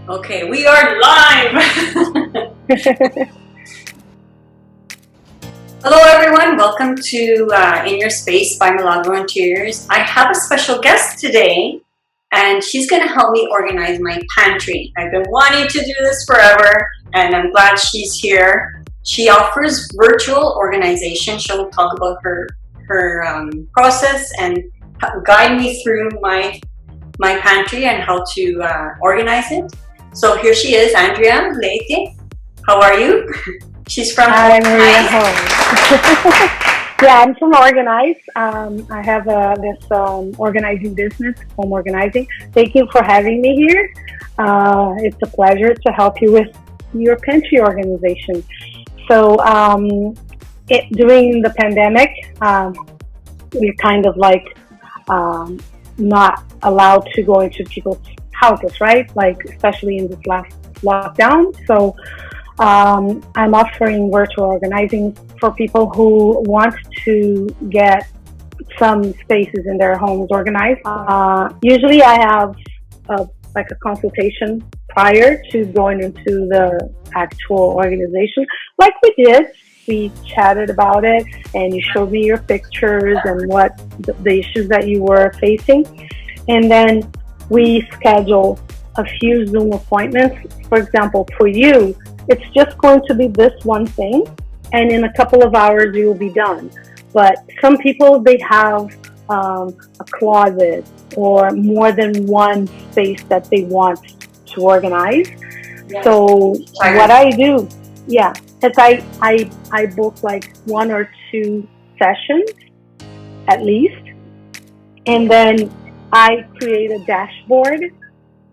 Okay, we are live! Hello everyone, welcome to In Your Space by Milagro Interiors. I have a special guest today, and she's going to help me organize my pantry. I've been wanting to do this forever, and I'm glad she's here. She offers virtual organization. She'll talk about her process and guide me through my pantry and how to organize it. So here she is, Andrea Leite. How are you? She's from Hi, Maria. Yeah, I'm from Organice. I have this organizing business, home organizing. Thank you for having me here. It's a pleasure to help you with your pantry organization. So during the pandemic, we're kind of like not allowed to go into people's houses, right? Like especially in this last lockdown. So I'm offering virtual organizing for people who want to get some spaces in their homes organized. Usually I have a consultation prior to going into the actual organization. Like we did, we chatted about it and you showed me your pictures and what the issues that you were facing. And then we schedule a few Zoom appointments. For example, for you, it's just going to be this one thing, and in a couple of hours you will be done. But some people, they have a closet or more than one space that they want to organize. Yes. So what I do, is I book like 1 or 2 sessions at least, and then I create a dashboard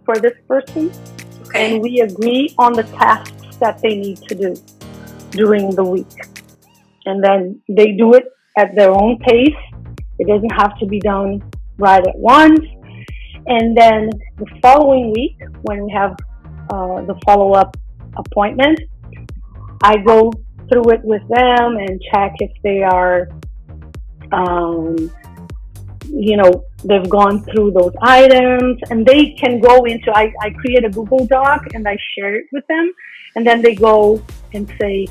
for this person, and we agree on the tasks that they need to do during the week. And then they do it at their own pace. It doesn't have to be done right at once. And then the following week, when we have the follow-up appointment, I go through it with them and check if they are they've gone through those items, and they can go into, I create a Google Doc and I share it with them, and then they go and say,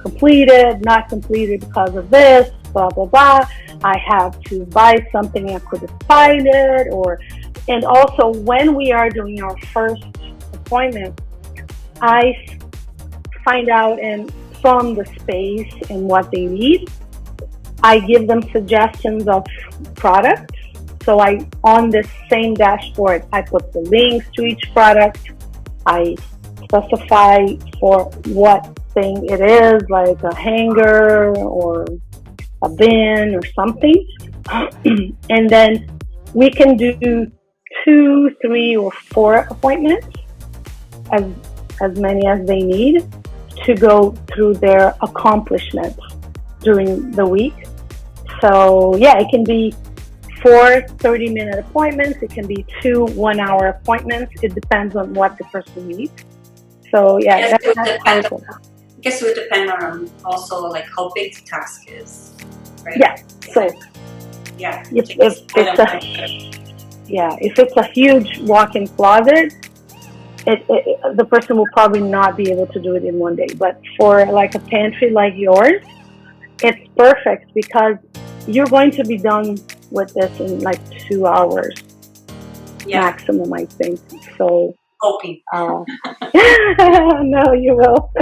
completed, not completed because of this, blah, blah, blah. I have to buy something, I couldn't find it, and also when we are doing our first appointment, I find out from the space and what they need. I give them suggestions of products. So on this same dashboard, I put the links to each product. I specify for what thing it is, like a hanger or a bin or something. And then we can do 2, 3, or 4 appointments, as many as they need, to go through their accomplishments during the week. So yeah, it can be 4 30-minute appointments. It can be 2 1-hour appointments. It depends on what the person needs. So yeah, that's powerful. I guess it would depend on also like how big the task is, right? Yeah. So yeah, if it's a huge walk-in closet, the person will probably not be able to do it in one day. But for like a pantry like yours, it's perfect because you're going to be done with this in like 2 hours maximum, I think. So hoping. No, you will.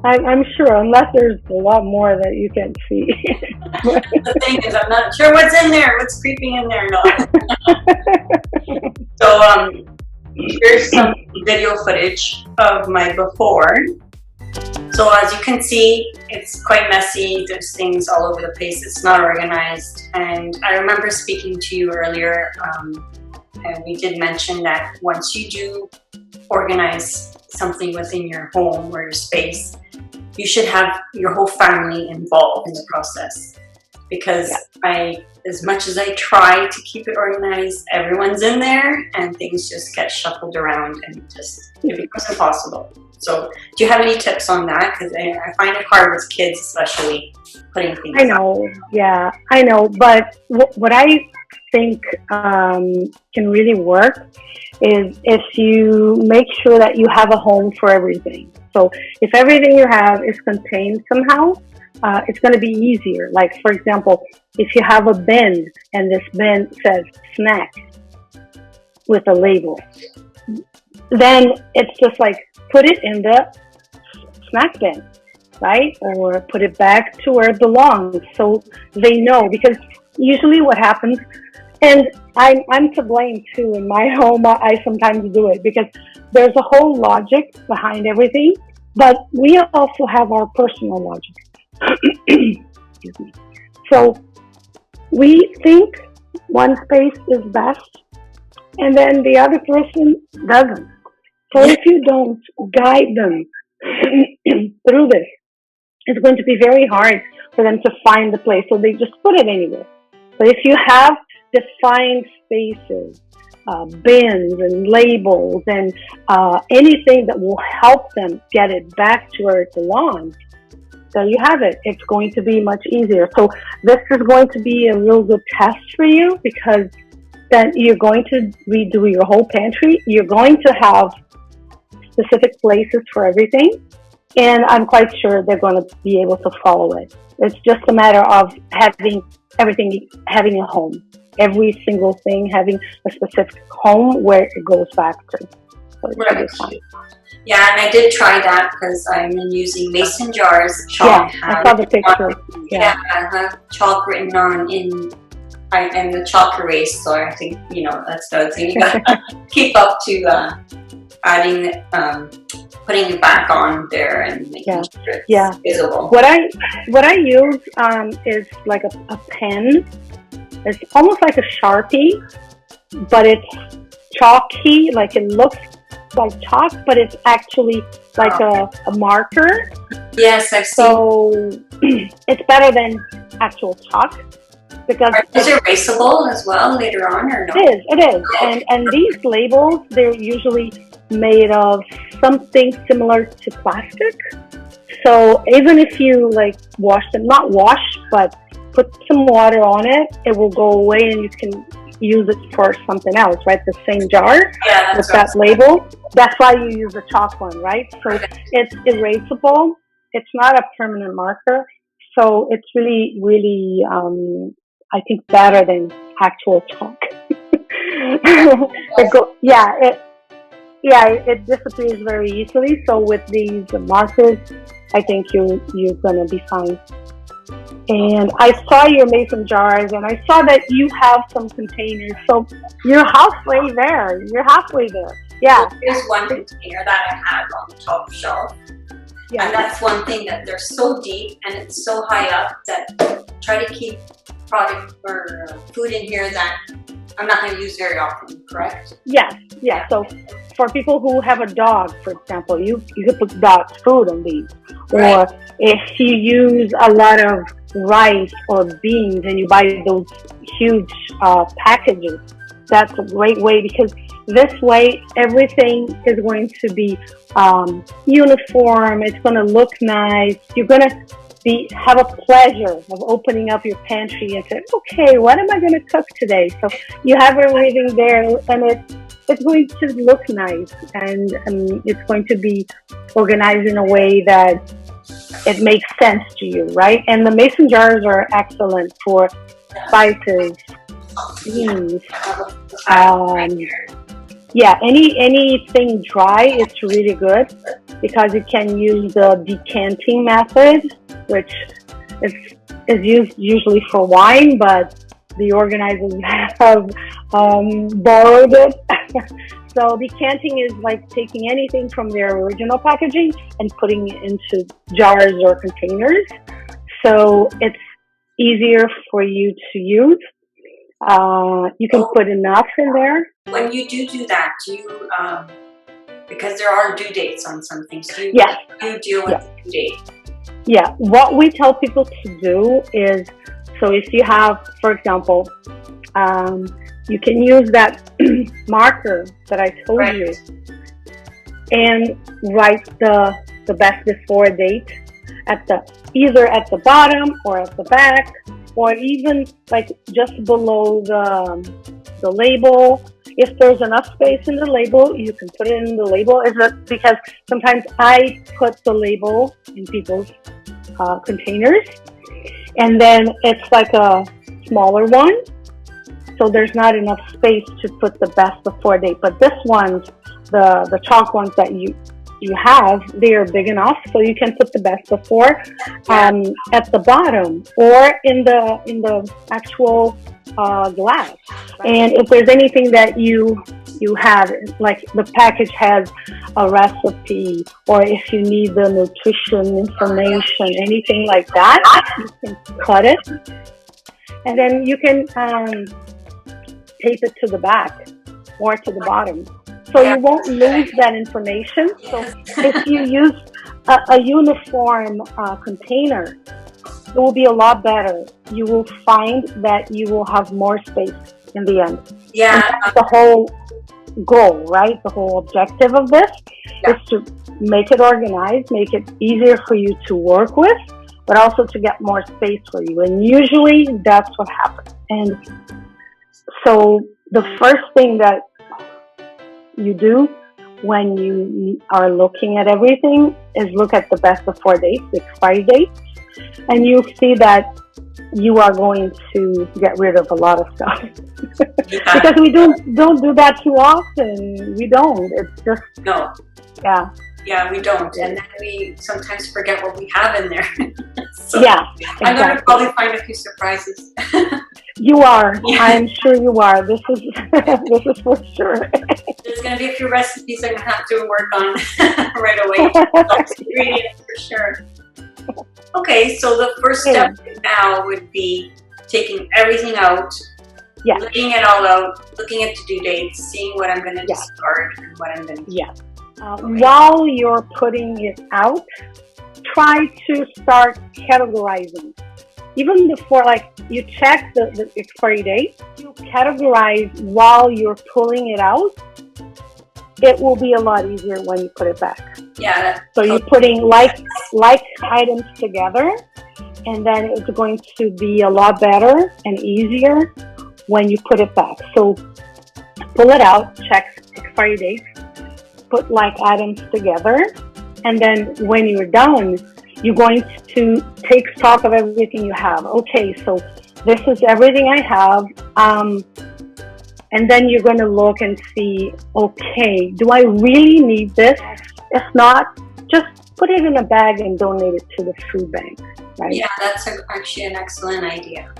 I'm sure, unless there's a lot more that you can see. The thing is, I'm not sure what's in there, what's creeping in there. No. So here's some video footage of my before. So as you can see, it's quite messy. There's things all over the place. It's not organized. And I remember speaking to you earlier, and we did mention that once you do organize something within your home or your space, you should have your whole family involved in the process. Because as much as I try to keep it organized, everyone's in there and things just get shuffled around and it becomes impossible. So do you have any tips on that? Because I find it hard with kids, especially putting things. I know, yeah, I know. But what I think can really work is if you make sure that you have a home for everything. So if everything you have is contained somehow, it's going to be easier. Like, for example, if you have a bin and this bin says snack with a label, then it's just like put it in the snack bin, right? Or put it back to where it belongs so they know. Because usually what happens, and I'm to blame too in my home, I sometimes do it because there's a whole logic behind everything, but we also have our personal logic. Excuse me. So we think one space is best and then the other person doesn't. So if you don't guide them through this, it's going to be very hard for them to find the place. So they just put it anywhere. But if you have defined spaces, bins and labels and anything that will help them get it back to where it belongs, there you have it. It's going to be much easier. So this is going to be a real good test for you because then you're going to redo your whole pantry. You're going to have specific places for everything. And I'm quite sure they're going to be able to follow it. It's just a matter of having everything, having a home. Every single thing having a specific home where it goes back to. So it's Right. really fun. Yeah, and I did try that because I'm using mason jars. Yeah, I saw the picture. Yeah, chalk written on and the chalk erased. So I think that's the thing you gotta keep up to adding, putting it back on there and making sure it's visible. What I use is like a pen. It's almost like a Sharpie, but it's chalky. Like it looks like chalk, but it's actually like a marker. Yes, I've seen. So it's better than actual chalk because is it erasable as well later on or no? It is. And these labels, they're usually made of something similar to plastic. So even if you like wash them, not wash, but put some water on it, it will go away and you can use it for something else, right? The same jar with that label. That's why you use a chalk one, right? So it's erasable. It's not a permanent marker. So it's really, really, I think better than actual chalk. It disappears very easily. So with these markers, I think you're gonna be fine. And I saw your mason jars, and I saw that you have some containers. So you're halfway there. Yeah. Here's one container that I have on the top shelf. Yeah. And that's one thing that they're so deep and it's so high up that try to keep product or food in here that I'm not going to use very often, correct? Yes. Yeah. So for people who have a dog, for example, you could put dog food on these. Right. Or if you use a lot of rice or beans and you buy those huge packages, that's a great way because this way everything is going to be uniform. It's going to look nice. You're going to have a pleasure of opening up your pantry and say, okay, what am I going to cook today? So you have everything there and it's going to look nice and it's going to be organized in a way that it makes sense to you, right? And the mason jars are excellent for spices, beans, anything dry. It's really good because you can use the decanting method, which is used usually for wine, but the organizers have borrowed it. So decanting is like taking anything from their original packaging and putting it into jars or containers. So it's easier for you to use. You can put enough in there. When you do that, do you, because there are due dates on some things, do you deal with the due date? Yeah, what we tell people to do is, so if you have, for example, you can use that marker that I told you, and write the best before date at the either at the bottom or at the back, or even like just below the label. If there's enough space in the label, you can put it in the label. Is it because sometimes I put the label in people's containers, and then it's like a smaller one, so there's not enough space to put the best before date. But this one's the chalk ones that you have, they are big enough, so you can put the best before at the bottom or in the actual glass. And if there's anything that you have, like the package has a recipe, or if you need the nutrition information, anything like that, you can cut it, and then you can tape it to the back or to the bottom, so you won't lose that information. So if you use a uniform container, it will be a lot better. You will find that you will have more space in the end. Yeah. And that's the whole goal, right? The whole objective of this is to make it organized, make it easier for you to work with, but also to get more space for you. And usually that's what happens. And so the first thing that you do when you are looking at everything is look at the best before date, the expiry date, and you'll see that you are going to get rid of a lot of stuff. Because we don't do that too often. We don't. It's just no. Yeah. Yeah, we don't, and then we sometimes forget what we have in there. So yeah, exactly. I'm going to probably find a few surprises. You are. Yeah. I'm sure you are. This is for sure. There's going to be a few recipes I'm going to have to work on right away. Ingredients for sure. Okay, so the first step now would be taking everything out, laying it all out, looking at the due dates, seeing what I'm going to discard and what I'm going to keep. While you're putting it out, try to start categorizing. Even before, like, you check the expiry date, you categorize while you're pulling it out. It will be a lot easier when you put it back. Yeah. So you're putting like items together, and then it's going to be a lot better and easier when you put it back. So pull it out, check expiry date, put like items together, and then when you're done, you're going to take stock of everything you have. Okay, so this is everything I have. And then you're going to look and see, okay, do I really need this? If not, just put it in a bag and donate it to the food bank, right? Yeah, that's actually an excellent idea.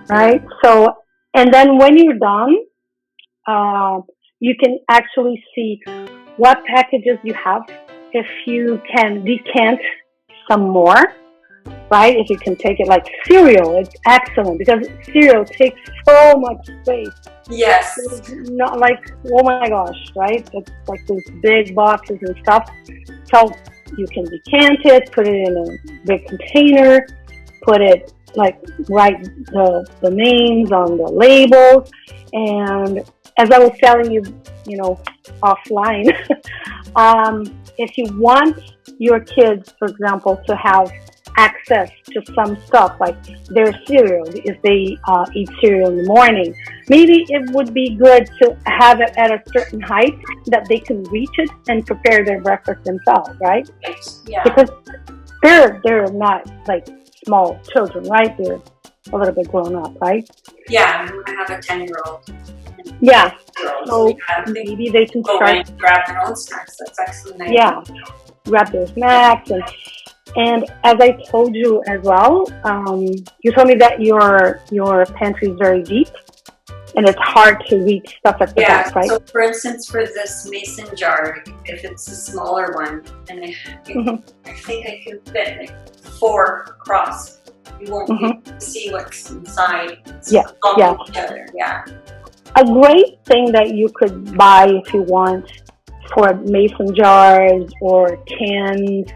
Right? So, and then when you're done, you can actually see what packages you have. If you can decant some more, right? If you can take it like cereal, it's excellent because cereal takes so much space. Yes. It's not like, oh my gosh, right? It's like those big boxes and stuff. So you can decant it, put it in a big container, put it like write the names on the labels. And as I was telling you, offline, if you want your kids, for example, to have access to some stuff like their cereal, if they eat cereal in the morning, maybe it would be good to have it at a certain height that they can reach it and prepare their breakfast themselves, right? Yeah. Because they're not like small children, right? They're a little bit grown up, right? Yeah, I have a 10-year-old. Yeah. So maybe they can start and grab their own snacks. That's excellent. Yeah, grab their snacks and as I told you as well, you told me that your pantry is very deep and it's hard to reach stuff at the back, right? So for instance, for this mason jar, if it's a smaller one, and I think I can fit like 4 across, you won't be able to see what's inside. It's all together. Yeah. A great thing that you could buy if you want for mason jars or cans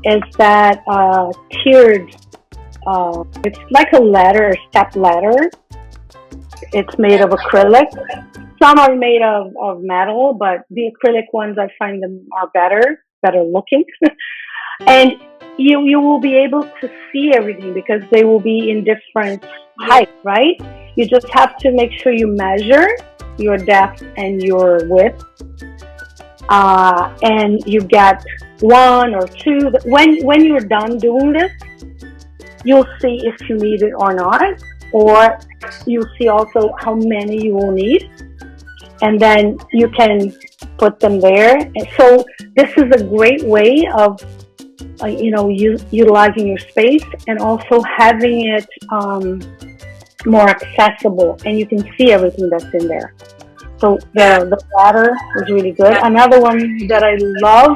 is that tiered, it's like a ladder, step ladder. It's made of acrylic. some are made of metal, but the acrylic ones, I find them are better looking. And you will be able to see everything because they will be in different heights, right? You just have to make sure you measure your depth and your width, and you get one or two. When you're done doing this, you'll see if you need it or not, or you'll see also how many you will need, and then you can put them there. And so this is a great way of utilizing your space and also having it more accessible, and you can see everything that's in there. So the ladder is really good. Another one that I love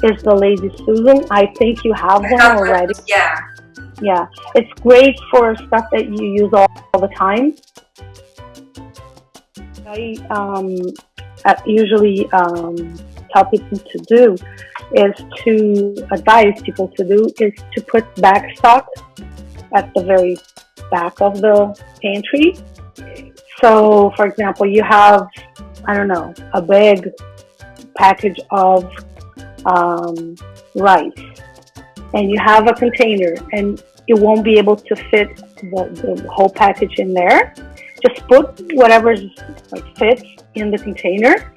is the Lazy Susan. I think you have one already. Yeah, it's great for stuff that you use all the time. I usually tell people to do advise people to do is to put backstock at the very back of the pantry. So, for example, you have, I don't know, a big package of rice, and you have a container, and it won't be able to fit the whole package in there. Just put whatever fits in the container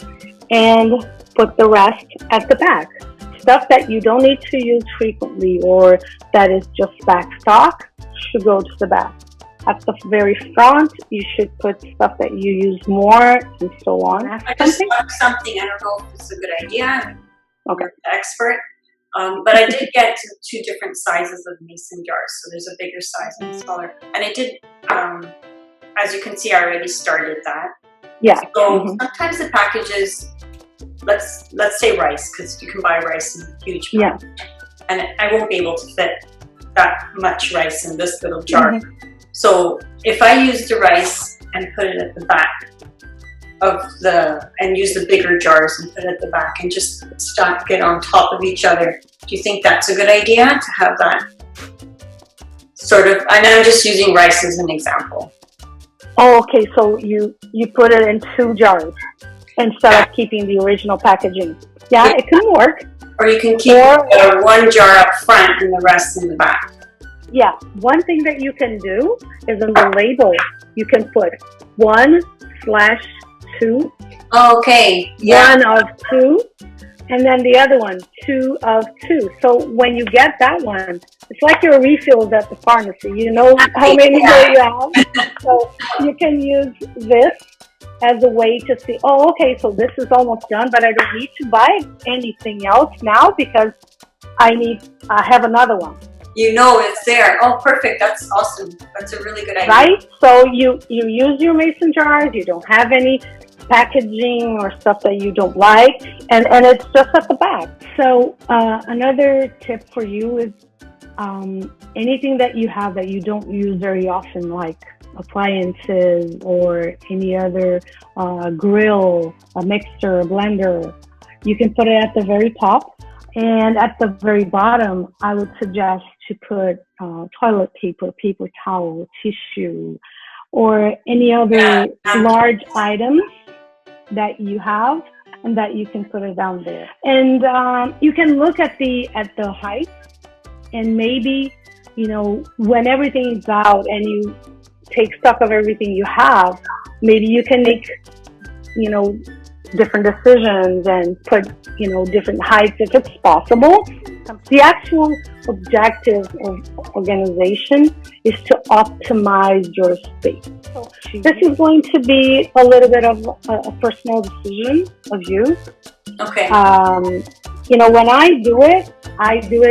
and put the rest at the back. Stuff that you don't need to use frequently or that is just back stock should go to the back. At the very front, you should put stuff that you use more and so on. I just thought of something. I don't know if it's a good idea. I'm okay. The expert. But I did get two different sizes of mason jars. So there's a bigger size and a smaller. And I did, as you can see, I already started that. Yeah. So sometimes the packages, let's say rice, because you can buy rice in huge amounts. Yeah. And I won't be able to fit that much rice in this little jar. So if I use the rice and put it at the back and use the bigger jars and put it at the back and just stack it on top of each other, do you think that's a good idea to have that sort of, and I'm just using rice as an example. Oh, okay, so you put it in two jars instead of keeping the original packaging. Yeah, it can work. Or you can keep one jar up front and the rest in the back. Yeah, one thing that you can do is in the label, you can put 1/2. Okay. Yeah. 1 of 2, and then the other one, 2 of 2. So when you get that one, it's like your refills at the pharmacy. You know how many you have. So you can use this as a way to see, oh, okay, so this is almost done, but I don't need to buy anything else now because I have another one. You know it's there. Oh, perfect. That's awesome. That's a really good idea. Right? So you use your mason jars. You don't have any packaging or stuff that you don't like, and it's just at the back. So another tip for you is anything that you have that you don't use very often, like appliances or any other grill, a mixer, a blender, you can put it at the very top. And at the very bottom, I would suggest to put toilet paper, paper towel, tissue, or any other large items that you have, and that you can put it down there. And you can look at the height, and maybe, when everything's out and you take stock of everything you have, maybe you can make, different decisions and put, different heights if it's possible. The actual objective of organization is to optimize your space. So this is going to be a little bit of a personal decision of you. Okay. When I do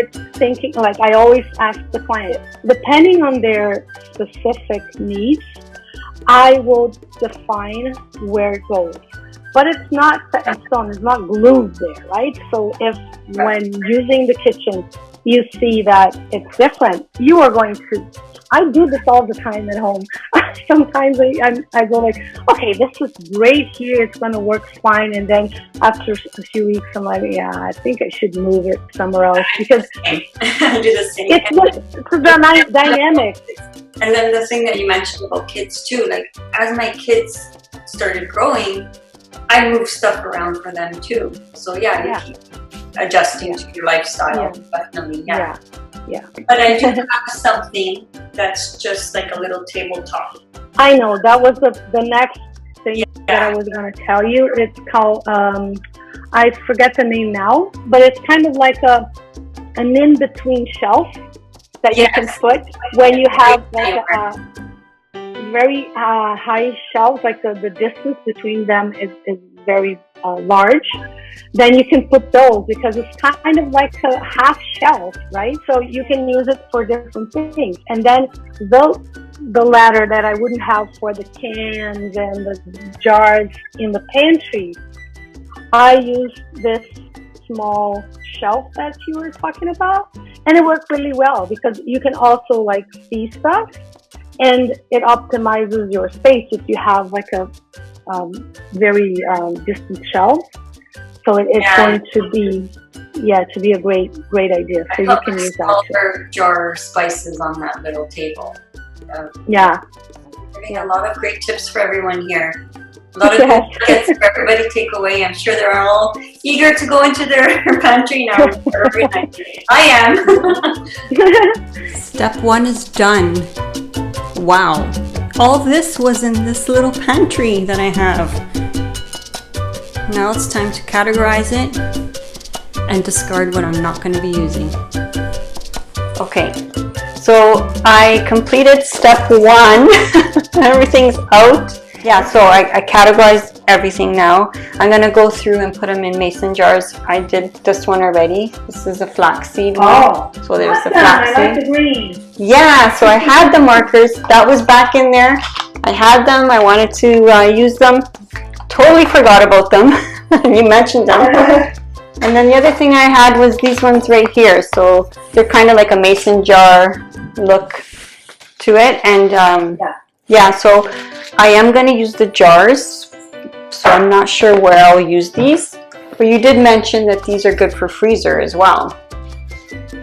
it thinking, like I always ask the client, depending on their specific needs, I will define where it goes. But it's not set in stone, it's not glued there, right? So if when using the kitchen, you see that it's different. You are going to, I do this all the time at home. Sometimes I go like, okay, this is great here. It's going to work fine. And then after a few weeks, I'm like, yeah, I think I should move it somewhere else because I do the same. It's dynamic. And then the thing that you mentioned about kids too, like as my kids started growing, I move stuff around for them too. So yeah, you keep adjusting to your lifestyle, definitely. Yeah. But I do have something that's just like a little tabletop. I know, that was the next thing that I was going to tell you. It's called, I forget the name now, but it's kind of like an in-between shelf that you can put when you have like a very high shelves, like the distance between them is very large. Then you can put those because it's kind of like a half shelf, right? So you can use it for different things. And then the ladder that I wouldn't have for the cans and the jars in the pantry, I use this small shelf that you were talking about, and it worked really well because you can also like see stuff, and it optimizes your space if you have like a very distant shelf. So it's going to be a great idea. So you can use that too. Jar spices on that little table. Getting a lot of great tips for everyone here. A lot of good tips for everybody to take away. I'm sure they're all eager to go into their pantry now. I am. Step 1 is done. Wow. All this was in this little pantry that I have. Now it's time to categorize it and discard what I'm not going to be using. Okay, so I completed step 1. Everything's out. Yeah, so I categorized everything now. I'm going to go through and put them in mason jars. I did this one already. This is a flaxseed one. So there's the flaxseed. I like the green. Yeah, so I had the markers. That was back in there. I had them. I wanted to use them. Totally forgot about them. You mentioned them. And then the other thing I had was these ones right here. So they're kind of like a mason jar look to it. And yeah, so I am going to use the jars. So I'm not sure where I'll use these. But you did mention that these are good for freezer as well.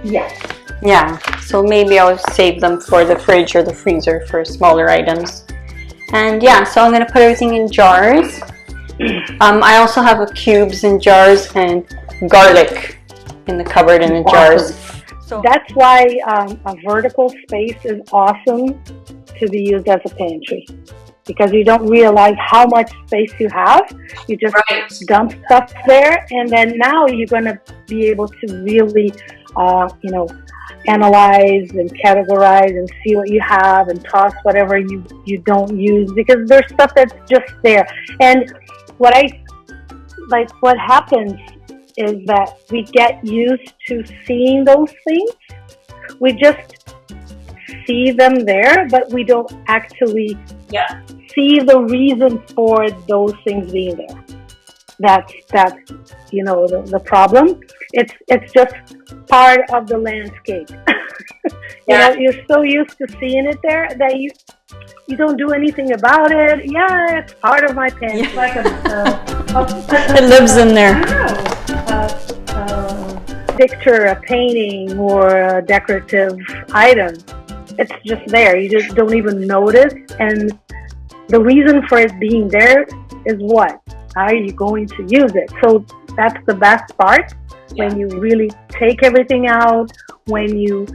Yes. Yeah, so maybe I'll save them for the fridge or the freezer for smaller items. And yeah, so I'm going to put everything in jars. I also have cubes in jars and garlic in the cupboard and in jars. So that's why a vertical space is awesome to be used as a pantry, because you don't realize how much space you have. You just dump stuff there, and then now you're going to be able to really, analyze and categorize and see what you have and toss whatever you don't use, because there's stuff that's just there. And what happens is that we get used to seeing those things. We just see them there, but we don't actually see the reason for those things being there. That's the problem. It's just part of the landscape. You're so used to seeing it there that you don't do anything about it. Yeah, it's part of my pantry. It's like it lives in there. A picture, a painting, or a decorative item. It's just there. You just don't even notice. And the reason for it being there is what? How are you going to use it? So that's the best part. When you really take everything out, when you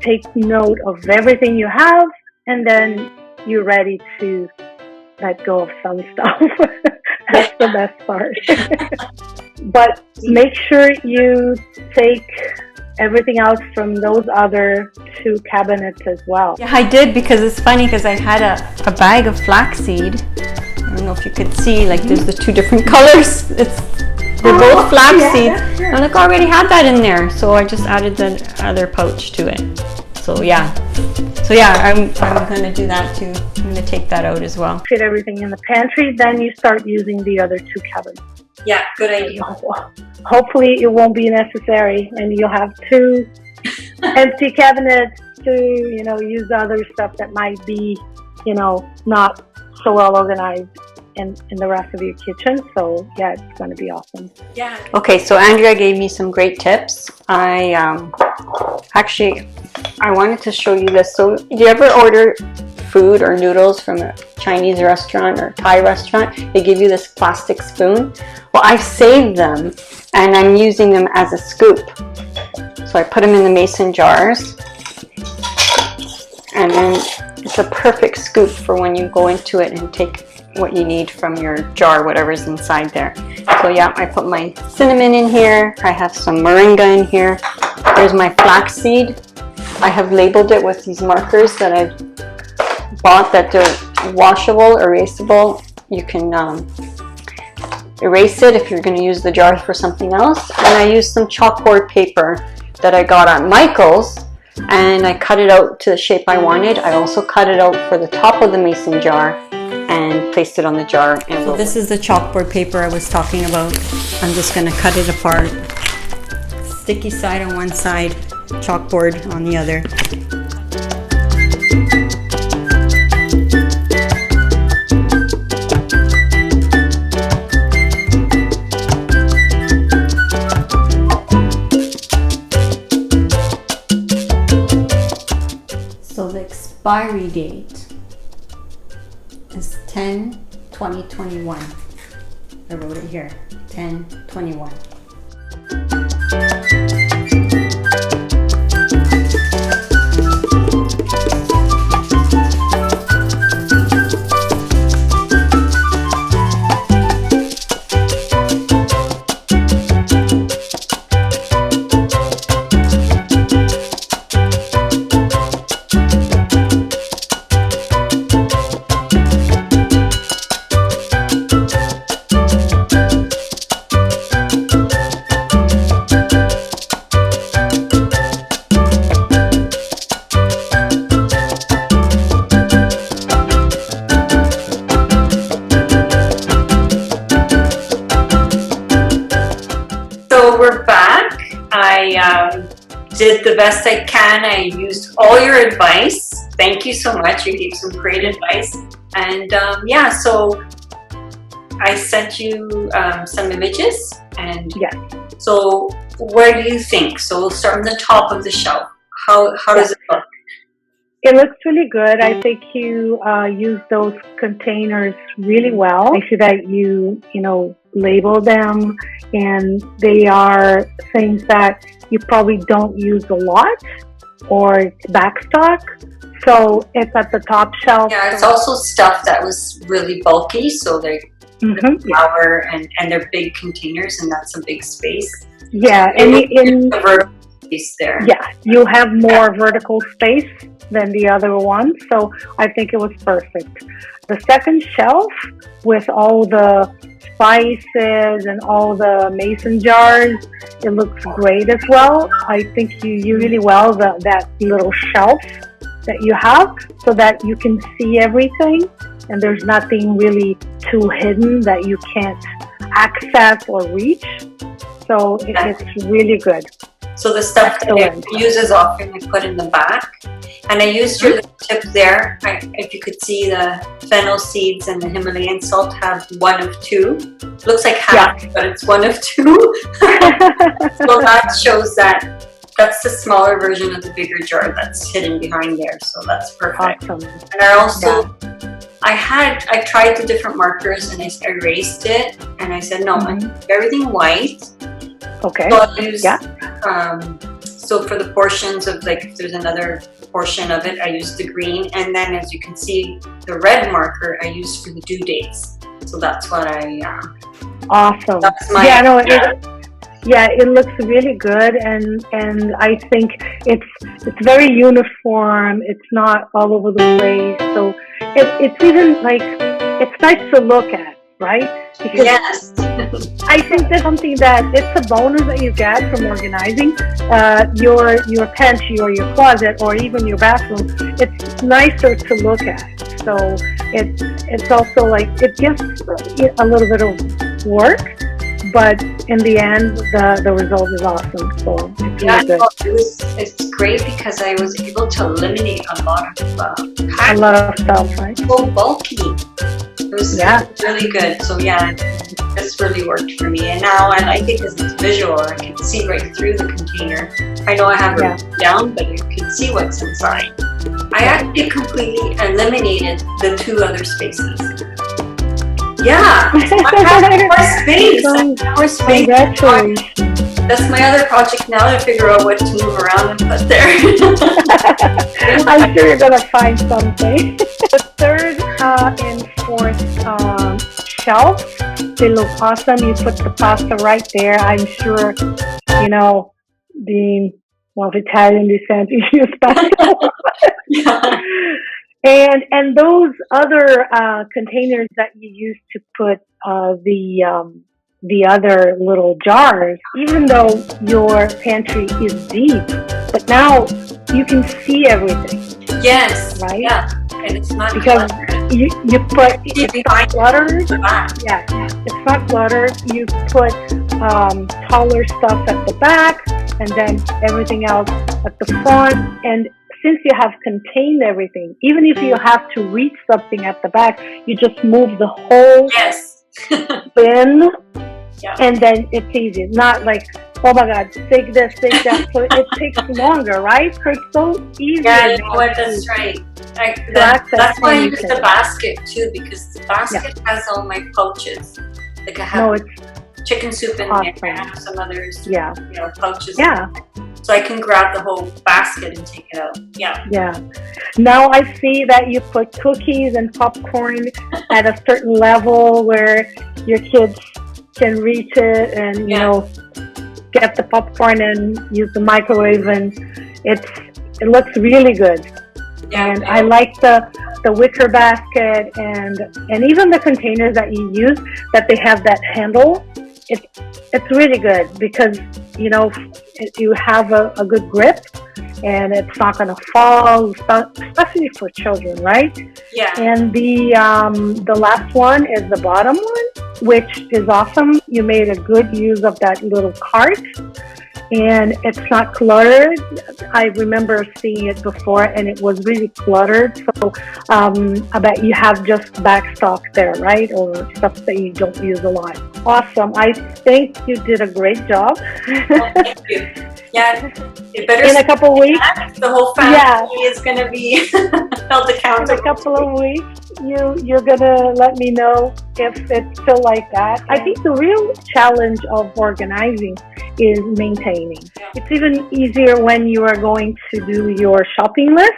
take note of everything you have, and then you're ready to let go of some stuff. That's the best part. But make sure you take everything else from those other 2 cabinets as well. Yeah, I did, because it's funny because I had a bag of flaxseed. I don't know if you could see, like there's the 2 different colors. They're both flaxseed. I'm like, I already had that in there, so I just added the other pouch to it. So yeah, I'm gonna do that too. I'm gonna take that out as well. Fit everything in the pantry, then you start using the other 2 cabinets. Yeah, good idea. Hopefully it won't be necessary, and you'll have 2 empty cabinets to, use other stuff that might be, not so well organized in the rest of your kitchen. So yeah, it's going to be awesome. Yeah. Okay, so Andrea gave me some great tips. I wanted to show you this. So do you ever order food or noodles from a Chinese restaurant or Thai restaurant? They give you this plastic spoon. Well, I've saved them and I'm using them as a scoop. So I put them in the mason jars, and then it's a perfect scoop for when you go into it and take what you need from your jar, whatever's inside there. So yeah, I put my cinnamon in here. I have some moringa in here. There's my flaxseed. I have labeled it with these markers that I've bought that they're washable, erasable. You can erase it if you're going to use the jar for something else. And I used some chalkboard paper that I got at Michael's, and I cut it out to the shape I wanted. I also cut it out for the top of the mason jar and placed it on the jar. And so this is the chalkboard paper I was talking about. I'm just going to cut it apart. Sticky side on one side, chalkboard on the other. So the expiry date is 10/20/21. I wrote it here, 10/21. So we're back. I did the best I can. I used all your advice. Thank you so much. You gave some great advice. And yeah, so I sent you some images. And Yes. so where do you think? So we'll start on the top of the shelf. How does it look? It looks really good. I think you use those containers really well. I see that you label them, and they are things that you probably don't use a lot or backstock. So it's at the top shelf. Yeah, it's also stuff that was really bulky, so they're flour and they're big containers, and that's a big space. Yeah, So and in the vertical space there. yeah, you have more vertical space than the other one, so I think it was perfect. The second shelf with all the spices and all the mason jars, it looks great as well. I think you use really well that little shelf that you have so that you can see everything and there's nothing really too hidden that you can't access or reach. So it's really good. So the stuff that I use as often I put in the back. And I used your little tip there. If you could see the fennel seeds and the Himalayan salt have one of two. Looks like half, but it's one of two. So that shows that that's the smaller version of the bigger jar that's hidden behind there. So that's perfect. Awesome. And I also, I tried the different markers and I erased it. And I said, no, I keep everything white. Okay. So I use, so for the portions of like, if there's another portion of it, I use the green. And then as you can see, the red marker I use for the due dates. So that's what I, awesome. That's my, it looks really good, and I think it's very uniform. It's not all over the place. So it's even like, it's nice to look at, right? Because yes. I think that's something that it's a bonus that you get from organizing your pantry or your closet or even your bathroom. It's nicer to look at. So it's also like, it gives a little bit of work, but in the end, the result is awesome. So it's really good. It's great because I was able to eliminate a lot of A lot of stuff, right? so bulky. It was really good. So yeah, this really worked for me. And now I like it because it's visual. I can see right through the container. I know I have it down, but you can see what's inside. I actually completely eliminated the 2 other spaces. Yeah, I have more space. I have more space. Congratulations. That's my other project now, to figure out what to move around and put there. I'm sure you're gonna find something. The 3rd and 4th shelf, they look awesome. You put the pasta right there. I'm sure, you know, being of Italian descent, you use pasta. And those other containers that you use to put the other little jars, even though your pantry is deep, but now you can see everything. Yes. Right? Yeah. And it's not because you put it's not cluttered. Yeah. It's not cluttered. You put taller stuff at the back and then everything else at the front. And since you have contained everything, even if you have to reach something at the back, you just move the whole bin. Yeah. And then it's easy. Not like, oh my God, take this, take that. So it takes longer, right? So it's so easy. Yeah, that's right. That's why I use the basket too, because the basket has all my pouches. Like I have chicken soup in there, I have some others, pouches. Yeah. So I can grab the whole basket and take it out. Yeah. Yeah. Now I see that you put cookies and popcorn at a certain level where your kids can reach it and you know get the popcorn and use the microwave, and it looks really good. Yeah, and I like the wicker basket and even the containers that you use that they have that handle. It's really good because you have a good grip and it's not going to fall, especially for children, right? Yeah. And the last one is the bottom one, which is awesome. You made a good use of that little cart, and it's not cluttered. I remember seeing it before, and it was really cluttered. So I bet you have just back stock there, right? Or stuff that you don't use a lot. Awesome. I think you did a great job. Well, thank you. Yeah, it better in a couple of weeks. The whole family is going to be held accountable. In a couple of weeks, you're going to let me know if it's still like that. I think the real challenge of organizing is maintaining. It's even easier when you are going to do your shopping list.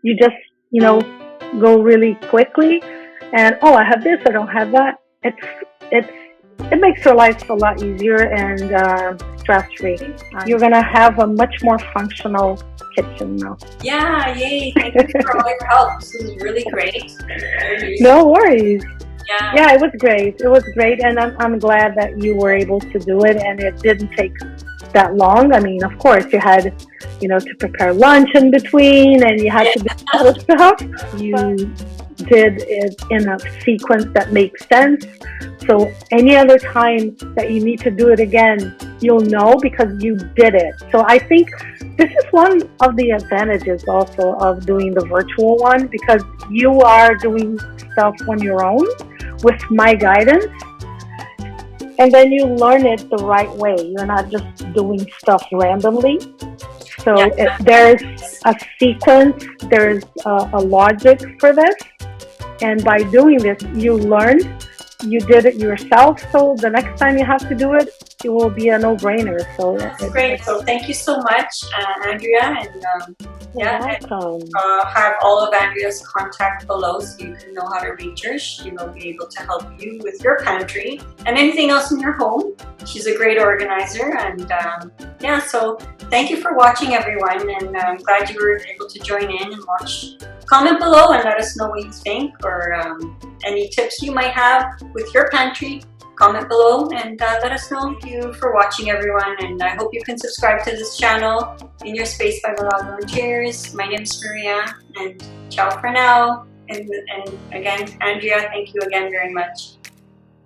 You just, go really quickly and, I have this, I don't have that. It makes your life a lot easier and stress-free. You're going to have a much more functional kitchen now. Yeah, yay. Thank you for all your help. This is really great. No worries. Yeah, it was great. It was great, and I'm glad that you were able to do it, and it didn't take that long. I mean, of course, you had, to prepare lunch in between, and you had to do other stuff. You did it in a sequence that makes sense. So any other time that you need to do it again, you'll know because you did it. So I think this is one of the advantages also of doing the virtual one, because you are doing stuff on your own with my guidance, and then you learn it the right way. You're not just doing stuff randomly. So there's a sequence, there's a logic for this, and by doing this, you learn. You did it yourself, so the next time you have to do it, it will be a no-brainer. So that's great. So thank you so much, Andrea, and have all of Andrea's contact below so you can know how to reach her. She will be able to help you with your pantry and anything else in your home. She's a great organizer, and so thank you for watching, everyone, and I'm glad you were able to join in and watch. Comment below and let us know what you think, or any tips you might have with your pantry. Comment below and let us know. Thank you for watching, everyone, and I hope you can subscribe to this channel, In Your Space by Milagro Interiors. My name is Maria, and ciao for now. And again, Andrea, thank you again very much.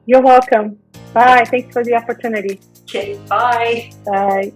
You're welcome. Bye. Thanks for the opportunity. Okay, bye. Bye.